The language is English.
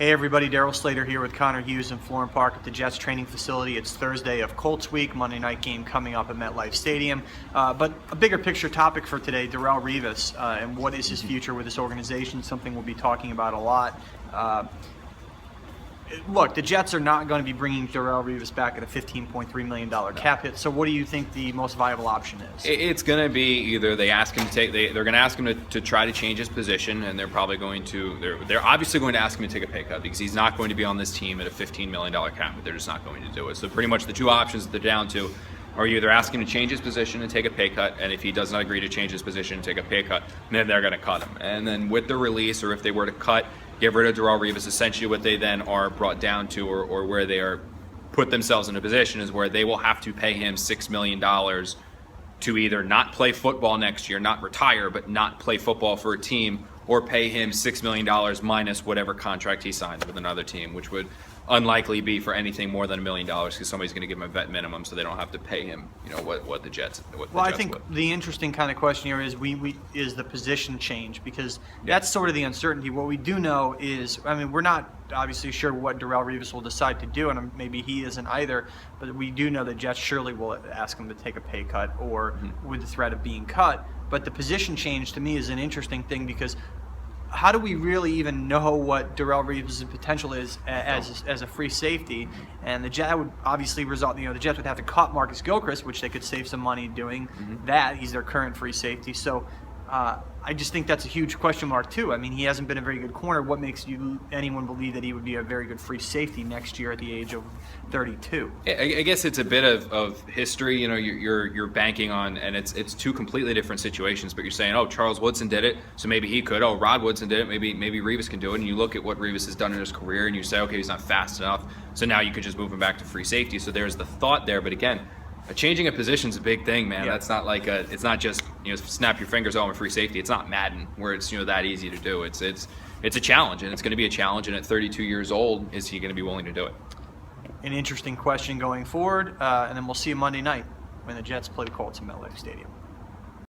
Hey everybody, Darryl Slater here with Connor Hughes in Florham Park at the Jets training facility. It's Thursday of Colts week, Monday night game coming up at MetLife Stadium. But a bigger picture topic for today, Darrelle Revis and what is his future with this organization, something we'll be talking about a lot. Look, the Jets are not going to be bringing Darrelle Revis back at a $15.3 million cap hit. So what do you think the most viable option is? It's going to be either they ask him to take, they're going to ask him to try to change his position, and they're probably going to, they're obviously going to ask him to take a pay cut because he's not going to be on this team at a $15 million cap hit. They're just not going to do it. So pretty much the two options that they're down to are you either ask him to change his position and take a pay cut, and if he does not agree to change his position and take a pay cut, then they're going to cut him. And then with the release, or if they were to get rid of Darrelle Revis, essentially what they then are brought down to, or where they are put themselves in a position, is where they will have to pay him $6 million to either not play football next year, not retire, but not play football for a team, or pay him $6 million minus whatever contract he signs with another team, which would unlikely be for anything more than $1 million because somebody's going to give him a vet minimum, so they don't have to pay him, what the Jets. I think the interesting kind of question here is is the position change, because that's sort of the uncertainty. What we do know is, we're not obviously sure what Darrelle Revis will decide to do, and maybe he isn't either, but we do know that Jets surely will ask him to take a pay cut or with the threat of being cut. But the position change to me is an interesting thing, because how do we really even know what Darrelle Revis' potential is as a free safety? And the Jets would obviously result, the Jets would have to cut Marcus Gilchrist, which they could save some money doing that. He's their current free safety. So I just think that's a huge question mark too. He hasn't been a very good corner. What makes anyone believe that he would be a very good free safety next year at the age of 32? I guess it's a bit of history. You're banking on, and it's two completely different situations. But you're saying, oh, Charles Woodson did it, so maybe he could. Oh, Rod Woodson did it, maybe Revis can do it. And you look at what Revis has done in his career, and you say, okay, he's not fast enough, so now you could just move him back to free safety. So there's the thought there. But again, changing a position is a big thing, man. That's not like it's not just snap your fingers, oh, I'm a free safety. It's not Madden where it's that easy to do. It's a challenge, and it's going to be a challenge. And at 32 years old, is he going to be willing to do it? An interesting question going forward, and then we'll see you Monday night when the Jets play the Colts in MetLife Stadium.